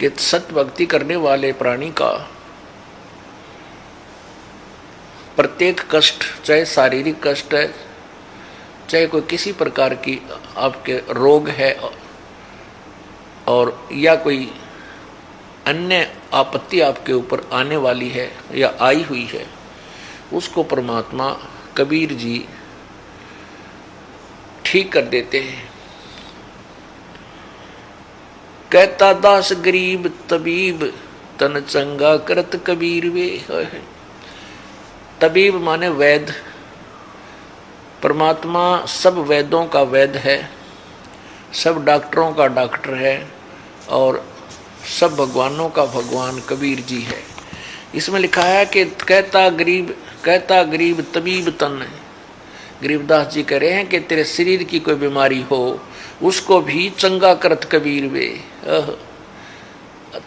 कि सत्य भक्ति करने वाले प्राणी का प्रत्येक कष्ट, चाहे शारीरिक कष्ट है, चाहे कोई किसी प्रकार की आपके रोग है और या कोई अन्य आपत्ति आपके ऊपर आने वाली है या आई हुई है, उसको परमात्मा कबीर जी ठीक कर देते हैं। कहता दास गरीब तबीब तन चंगा करत कबीर वे। तबीब माने वैद, परमात्मा सब वैदों का वैद है, सब डॉक्टरों का डॉक्टर है और सब भगवानों का भगवान कबीर जी है। इसमें लिखा है कि कहता गरीब तबीब तन। गरीबदास जी कह रहे हैं कि तेरे शरीर की कोई बीमारी हो उसको भी चंगा करत कबीर वे।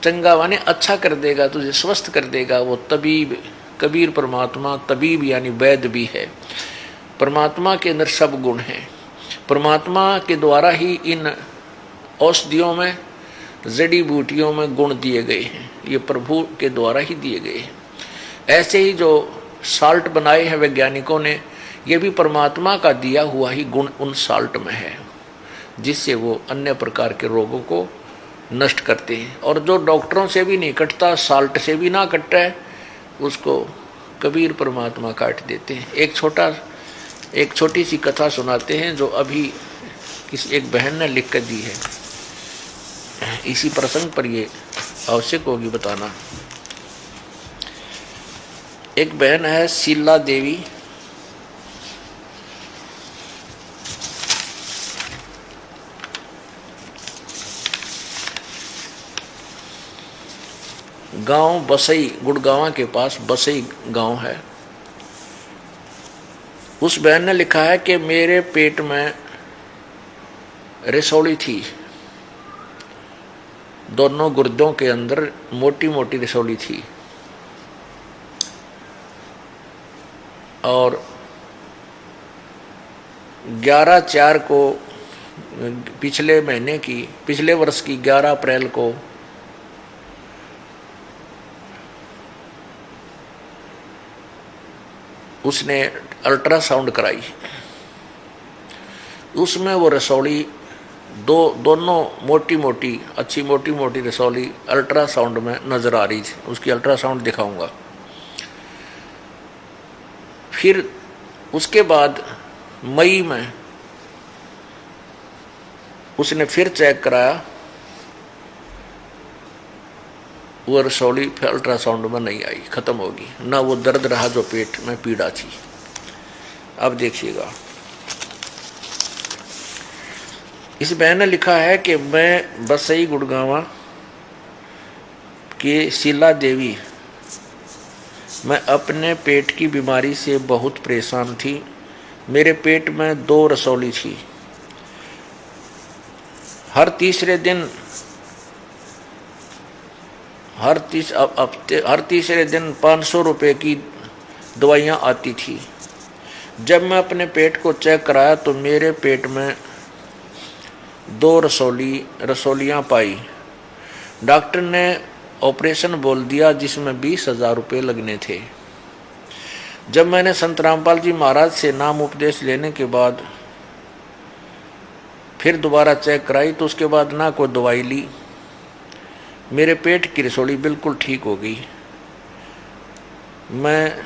चंगा माने अच्छा कर देगा, तुझे स्वस्थ कर देगा वो तबीब। कबीर परमात्मा तबीब यानी वैद्य भी है। परमात्मा के अंदर सब गुण हैं। परमात्मा के द्वारा ही इन औषधियों में, जड़ी बूटियों में गुण दिए गए हैं, ये प्रभु के द्वारा ही दिए गए हैं। ऐसे ही जो साल्ट बनाए हैं वैज्ञानिकों ने, ये भी परमात्मा का दिया हुआ ही गुण उन साल्ट में है, जिससे वो अन्य प्रकार के रोगों को नष्ट करते हैं। और जो डॉक्टरों से भी नहीं कटता, साल्ट से भी ना कटता है, उसको कबीर परमात्मा काट देते हैं। एक छोटी सी कथा सुनाते हैं जो अभी किसी एक बहन ने लिख कर दी है। इसी प्रसंग पर ये आवश्यक होगी बताना। एक बहन है शीला देवी, गांव बसई, गुड़गांव के पास बसई गांव है। उस बहन ने लिखा है कि मेरे पेट में रसौली थी, दोनों गुर्दों के अंदर मोटी मोटी रसौली थी और 11/4 को पिछले वर्ष की 11 अप्रैल को उसने अल्ट्रासाउंड कराई। उसमें वो रसौली दोनों मोटी मोटी रसौली अल्ट्रासाउंड में नजर आ रही थी। उसकी अल्ट्रासाउंड दिखाऊंगा। फिर उसके बाद मई में उसने फिर चेक कराया, वो रसौली फिर अल्ट्रासाउंड में नहीं आई, खत्म होगी ना। वो दर्द रहा जो पेट में पीड़ा थी। अब देखिएगा, इस बहन ने लिखा है कि मैं बसई गुड़गांव के शीला देवी, मैं अपने पेट की बीमारी से बहुत परेशान थी। मेरे पेट में 2 रसौली थी। हर तीसरे दिन 500 रुपए की दवाइयाँ आती थी। जब मैं अपने पेट को चेक कराया तो मेरे पेट में 2 रसौलियाँ पाई। डॉक्टर ने ऑपरेशन बोल दिया जिसमें 20,000 रुपये लगने थे। जब मैंने संत रामपाल जी महाराज से नाम उपदेश लेने के बाद फिर दोबारा चेक कराई तो उसके बाद ना कोई दवाई ली, मेरे पेट की रसौली बिल्कुल ठीक हो गई। मैं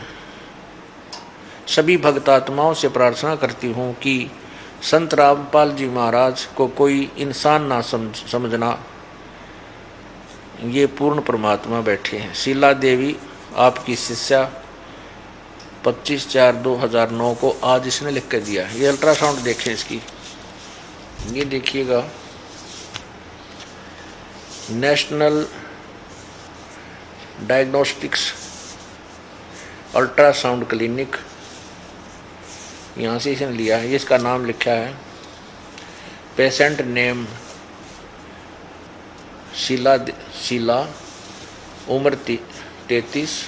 सभी भक्तात्माओं से प्रार्थना करती हूँ कि संत रामपाल जी महाराज को कोई इंसान ना समझना, ये पूर्ण परमात्मा बैठे हैं। शीला देवी आपकी शिष्या 25/4/2009 को आज इसने लिख कर दिया। ये अल्ट्रासाउंड देखें इसकी, ये देखिएगा, नेशनल डायग्नोस्टिक्स अल्ट्रासाउंड क्लिनिक, यहाँ से इसने लिया है। इसका नाम लिखा है, पेशेंट नेम शीला, उम्र 33,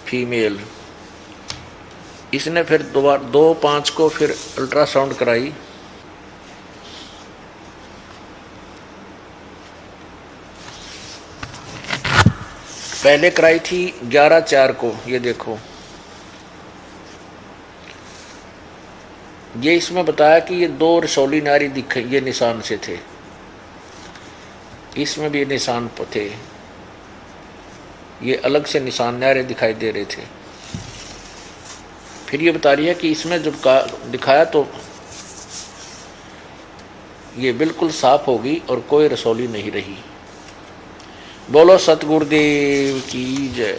फीमेल। इसने फिर 2/5 को फिर अल्ट्रासाउंड कराई। पहले कराई थी 11/4 को। ये देखो, ये इसमें बताया कि ये 2 रसौली नारी दिखे, ये निशान से थे, इसमें भी निशान थे, ये अलग से निशान नारे दिखाई दे रहे थे। फिर ये बता रही है कि इसमें जब दिखाया तो ये बिल्कुल साफ होगी और कोई रसौली नहीं रही। बोलो सतगुरुदेव की जय।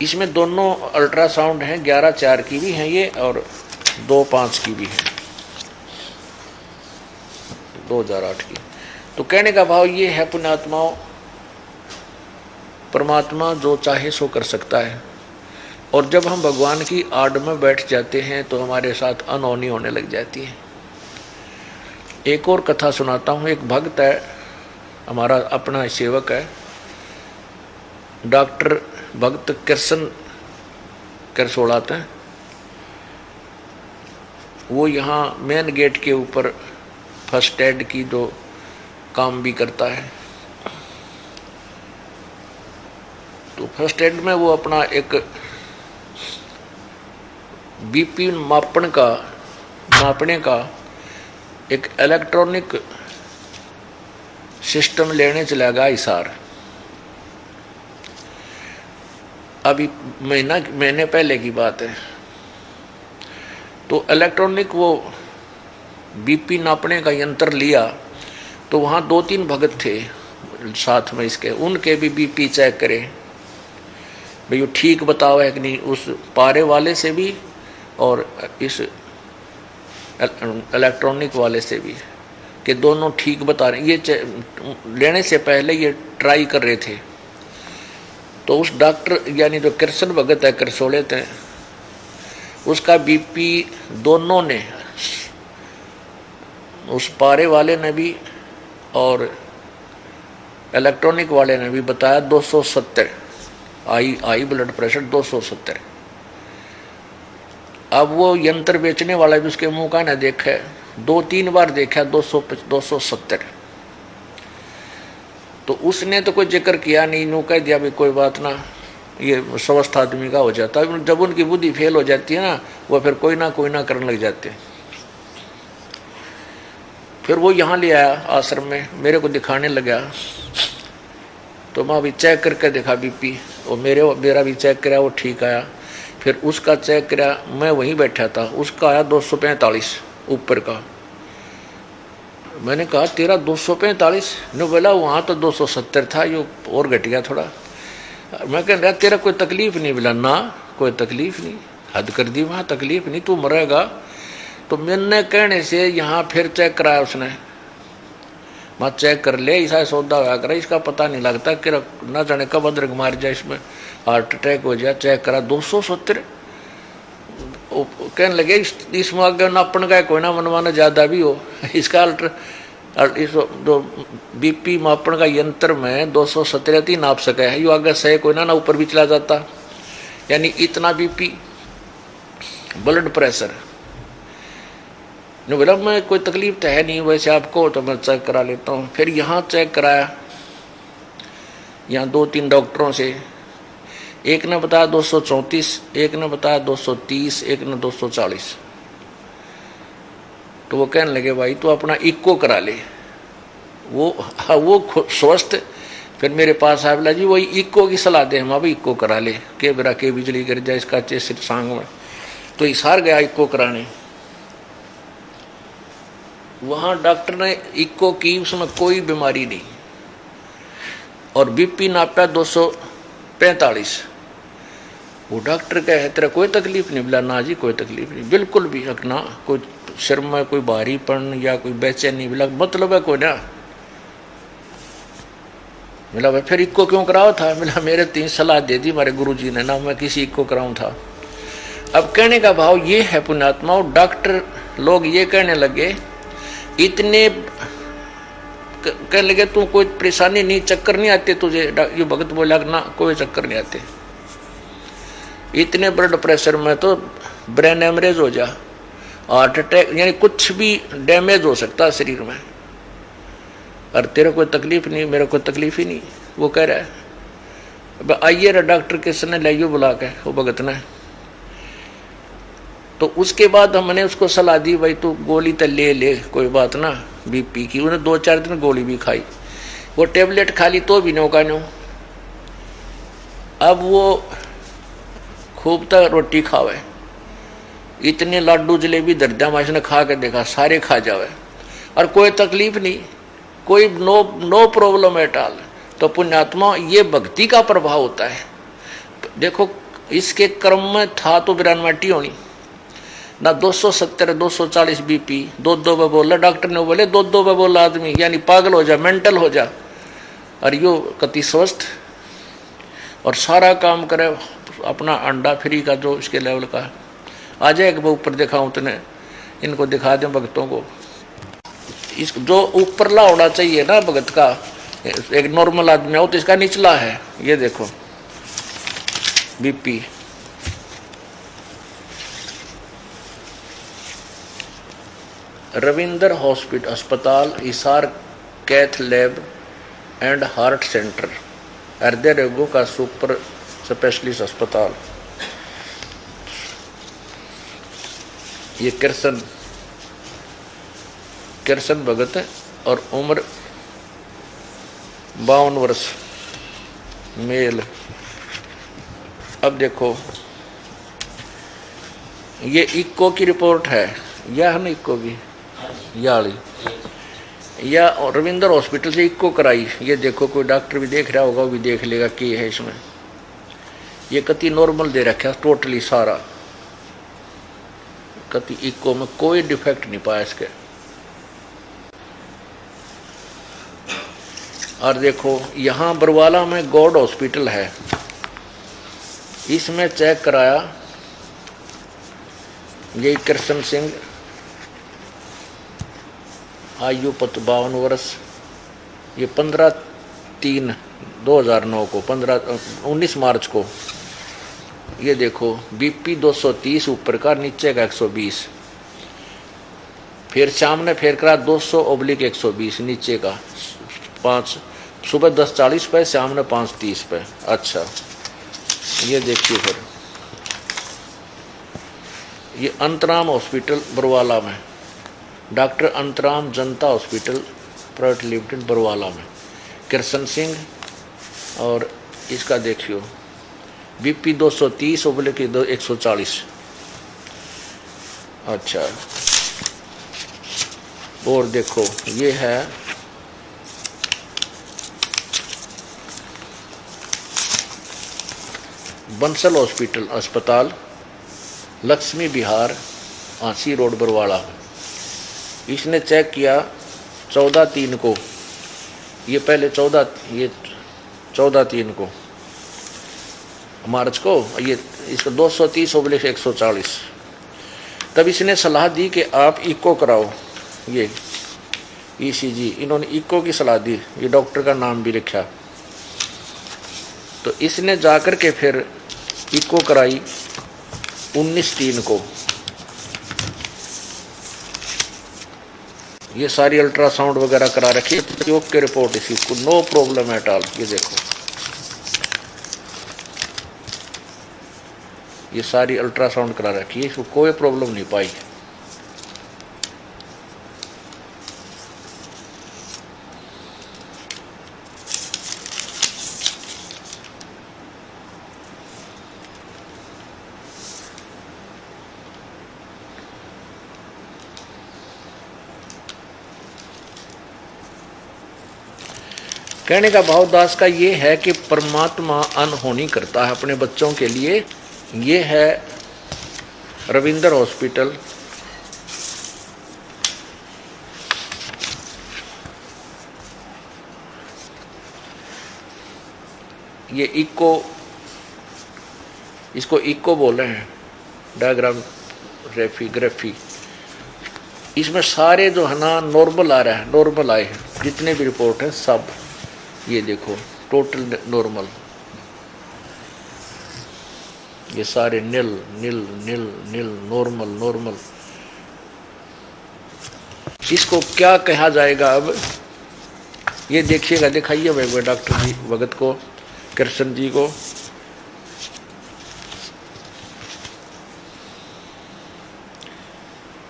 इसमें दोनों अल्ट्रासाउंड हैं, 11/4 की भी हैं ये और 2/5 की भी है, 2008 की। तो कहने का भाव ये है पुण्यात्माओं, परमात्मा जो चाहे सो कर सकता है, और जब हम भगवान की आड़ में बैठ जाते हैं तो हमारे साथ अनहोनी होने लग जाती है। एक और कथा सुनाता हूँ। एक भक्त है, हमारा अपना सेवक है, डॉक्टर भक्त कृष्ण करसोड़ाते हैं। वो यहाँ मेन गेट के ऊपर फर्स्ट एड की जो काम भी करता है, तो फर्स्ट एड में वो अपना एक बीपी मापने का एक इलेक्ट्रॉनिक सिस्टम लेने चला गया हिसार। अभी महीने पहले की बात है। तो इलेक्ट्रॉनिक वो बीपी नापने का यंत्र लिया, तो वहाँ 2-3 भगत थे साथ में इसके, उनके भी बीपी चेक करे भाई वो ठीक बताओ है कि नहीं, उस पारे वाले से भी और इस इलेक्ट्रॉनिक वाले से भी, कि दोनों ठीक बता रहे। ये लेने से पहले ये ट्राई कर रहे थे। तो उस डॉक्टर यानी जो कृष्ण भगत है, करसोड़े थे, उसका बीपी दोनों ने, उस पारे वाले ने भी और इलेक्ट्रॉनिक वाले ने भी बताया 270 आई ब्लड प्रेशर 270। अब वो यंत्र बेचने वाला भी उसके मुंह का न देखा, 2-3 बार देखा 270। तो उसने तो कोई जिक्र किया नहीं, यूँ कह दिया भी कोई बात ना, ये स्वस्थ आदमी का हो जाता है। जब उनकी बुद्धि फेल हो जाती है ना, वो फिर कोई ना करने लग जाते हैं। फिर वो यहाँ ले आया आश्रम में, मेरे को दिखाने लगा। तो मैं अभी चेक करके देखा बीपी, और मेरा भी चेक कराया, वो ठीक आया। फिर उसका चेक कराया, मैं वहीं बैठा था, उसका आया 245 ऊपर का। मैंने कहा तेरा 245? ने बोला वहाँ तो 270 था, ये और घट गया थोड़ा। मैं कह रहा तेरा कोई तकलीफ नहीं? बोला ना कोई तकलीफ नहीं। हद कर दी, वहाँ तकलीफ नहीं, तू मरेगा। तो मैंने कहने से यहाँ फिर चेक कराया उसने। मैं चेक कर ले, ऐसा सौदा हुआ करा, इसका पता नहीं लगता कि ना जाने कब अदरक मार जाए, इसमें हार्ट अटैक हो जाए। चेक करा 270। कहने लगे इसमें आगे नापन का कोई ना मनवाना ज़्यादा भी हो, इसका इस जो बीपी मापन का यंत्र में 270 ही नाप सके है, यो आगे सही कोई ना ऊपर भी चला जाता। यानी इतना बीपी ब्लड प्रेशर। बोला मैं कोई तकलीफ तो है नहीं, वैसे आपको तो मैं चेक करा लेता हूँ। फिर यहाँ चेक कराया, यहाँ 2-3 डॉक्टरों से, एक ने बताया 234, एक ने बताया 230, एक ने 240। तो वो कहने लगे भाई तो अपना इको करा ले। वो स्वस्थ। फिर मेरे पास आया, बोला जी वही इको की सलाह दे, हम अब इको करा ले, के बेरा के बिजली गिर जाए इसका चेस्ट सांग में। तो हिसार गया इको कराने। वहाँ डॉक्टर ने इको की, उसमें कोई बीमारी नहीं, और बीपी नापा 245। वो डॉक्टर कहे तेरा कोई तकलीफ नहीं? बोला ना जी कोई तकलीफ नहीं, बिल्कुल भी ना, कोई सिर में कोई भारीपन या कोई बेचैनी। बोला मतलब है कोई ना? बोला भाई फिर इको क्यों कराओ था? बोला मेरे 3 सलाह दे दी हमारे गुरुजी ने, ना मैं किसी इको कराऊं था। अब कहने का भाव ये है पुण्यात्मा, और डॉक्टर लोग ये कहने लगे, इतने कहने लगे तू कोई परेशानी नहीं, चक्कर नहीं आते तुझे? ये भगत बोला ना कोई चक्कर नहीं आते, इतने ब्लड प्रेशर में तो ब्रेन हेमरेज हो जा, हार्ट अटैक, यानी कुछ भी डैमेज हो सकता है शरीर में। और तेरे कोई तकलीफ नहीं? मेरे कोई तकलीफ ही नहीं, वो कह रहा है। अब आइए रे डॉक्टर किसने लाइयो बुला के वो भगत ने। तो उसके बाद हमने उसको सलाह दी भाई तू गोली तो ले ले कोई बात ना बीपी की। उन्हें 2-4 दिन गोली भी खाई, वो टेबलेट खा ली तो भी नो का नो। अब वो खूब तक रोटी खावे, इतने लाडू जलेबी दर्दा माश ने खा के देखा, सारे खा जावे और कोई तकलीफ नहीं, कोई नो प्रॉब्लम एट ऑल। तो पुण्यात्मा ये भक्ति का प्रभाव होता है। देखो इसके क्रम में था तो बिरानवाटी होनी ना, 270 240 बीपी, 2 पे बोला डॉक्टर ने, बोले 2 पे बोला आदमी यानी पागल हो जा, मेंटल हो जा। और यो कति स्वस्थ और सारा काम करे अपना अंडा फ्री का जो इसके लेवल का है। आ जाए कि ऊपर दिखाऊं तने, इनको दिखा दें भक्तों को। इस जो ऊपरला होना चाहिए ना भगत का, एक नॉर्मल आदमी हो तो इसका निचला है। ये देखो बीपी, रविंदर हॉस्पिटल अस्पताल, Hisar cath lab and heart centre, हृदय रोगों का सुपर स्पेशलिस्ट अस्पताल। ये कृष्ण भगत है और उम्र 52 वर्ष, मेल। अब देखो ये इक्को की रिपोर्ट है, यह है ना इक्को की याली, या रविंदर हॉस्पिटल से इक्को कराई। ये देखो कोई डॉक्टर भी देख रहा होगा वो भी देख लेगा कि है इसमें। ये कति नॉर्मल दे रखा टोटली सारा, कति इक्को में कोई डिफेक्ट नहीं पाया इसके। और देखो यहाँ बरवाला में गॉड हॉस्पिटल है, इसमें चेक कराया, ये कृष्ण सिंह, आयु 52 वर्ष, ये 15/3/2009 को 19 मार्च को। ये देखो बीपी 230 ऊपर का, नीचे का 120, फिर सामने फिर करा 200/120 नीचे का 5, सुबह 10:40 पे, सामने 5:30 पे। अच्छा ये देखिए फिर ये अंतराम हॉस्पिटल बरवाला में, डॉक्टर अंतराम जनता हॉस्पिटल प्राइवेट लिमिटेड बरवाला में, कृष्ण सिंह। और इसका देखियो बीपी 230/140। अच्छा और देखो ये है बंसल हॉस्पिटल अस्पताल, लक्ष्मी विहार, आंसी रोड बरवाला। इसने चेक किया 14/3 को, ये पहले 14/3 को मार्च को, ये इसको 230/140। तब इसने सलाह दी कि आप इको कराओ, ये ईसीजी, इन्होंने इको की सलाह दी, ये डॉक्टर का नाम भी लिखा। तो इसने जाकर के फिर इको कराई 19/3 को। ये सारी अल्ट्रासाउंड वगैरह करा रखी है, ओके रिपोर्ट इसी को, नो प्रॉब्लम एट ऑल। ये देखो ये सारी अल्ट्रासाउंड करा रखी है, इसको कोई प्रॉब्लम नहीं पाई। कहने का भाव दास का ये है कि परमात्मा अनहोनी करता है अपने बच्चों के लिए। ये है रविंदर हॉस्पिटल, ये इको, इसको इको बोल रहे हैं, डायग्राम ग्राफी। इसमें सारे जो है ना नॉर्मल आ रहा है, नॉर्मल आए हैं जितने भी रिपोर्ट है सब। ये देखो टोटल नॉर्मल, ये सारे नील नील नील नील नॉर्मल। इसको क्या कहा जाएगा अब ये देखिएगा, दिखाइए भाई डॉक्टर जी भगत को। कृष्ण जी को।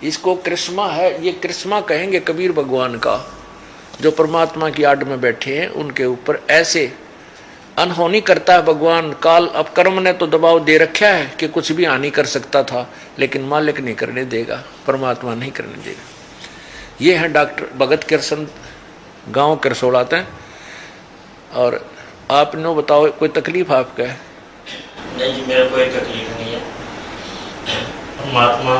इसको कृष्मा है, ये कृष्मा कहेंगे कबीर भगवान का, जो परमात्मा की आड़ में बैठे हैं उनके ऊपर ऐसे अनहोनी करता है भगवान। काल अब कर्म ने तो दबाव दे रखा है कि कुछ भी हानि कर सकता था, लेकिन मालिक नहीं करने देगा, परमात्मा नहीं करने देगा। ये है डॉक्टर भगत कृष्ण, गांव करसोड़ाते हैं। और आप नो बताओ, कोई तकलीफ आपका है? नहीं जी, मेरा कोई तकलीफ नहीं है। परमात्मा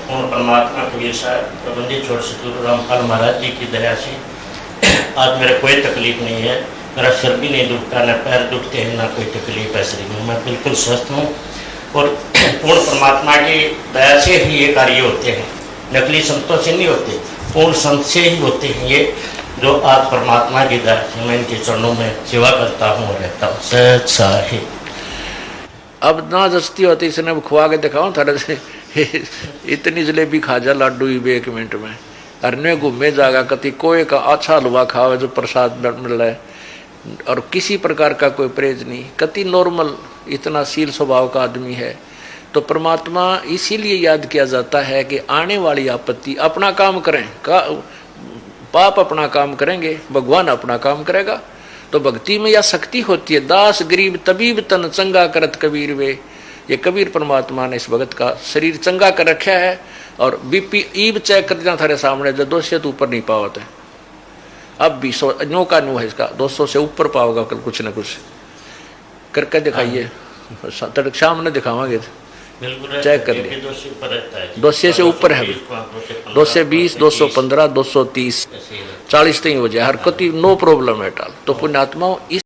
और परमात्मा कबीर साहब प्रबंधित छोड़ सतगुरु रामपाल महाराज जी की दया से आज मेरा कोई तकलीफ नहीं है। मेरा सिर भी नहीं दुखता, न पैर दुखते हैं, ना कोई तकलीफ है शरीर में। मैं बिल्कुल स्वस्थ हूँ और पूर्ण परमात्मा की दया से ही ये कार्य होते हैं। नकली संतों से नहीं होते, पूर्ण संत से ही होते हैं ये, जो आज परमात्मा की दया से मैं इनके चरणों में सेवा करता हूँ और रहता हूँ। सच साहिब अब ना जस्ती होती, इसने अब खुआ के दिखाओ थोड़ा से इतनी जलेबी खा जा लाडू ही 1 मिनट में। अरने घूमे जागा कति कोई का अच्छा हलवा खावे जो प्रसाद मिल रहा है, और किसी प्रकार का कोई परहेज नहीं, कति नॉर्मल इतना सील स्वभाव का आदमी है। तो परमात्मा इसीलिए याद किया जाता है कि आने वाली आपत्ति अपना काम करें, पाप अपना काम करेंगे, भगवान अपना काम करेगा। तो भक्ति में यह शक्ति होती है। दास गरीब तबीब तन चंगा करत कबीर वे। ये कबीर परमात्मा ने इस भगत का शरीर चंगा कर रखा है। और बीपी ईब चेक कर देना थारे सामने, जो 200 तो ऊपर नहीं पावत है, अब भी 100 का न्यू है इसका, 200 से ऊपर पाओगा कल कुछ न कुछ करके दिखाइए। तड़क शाम ने दिखावांगे, चेक कर लिए। 200 से ऊपर है, 220, 215, 230, 40 तक हो जाए हर कति, नो प्रॉब्लम है टाल। तो पुण्यात्माओं इस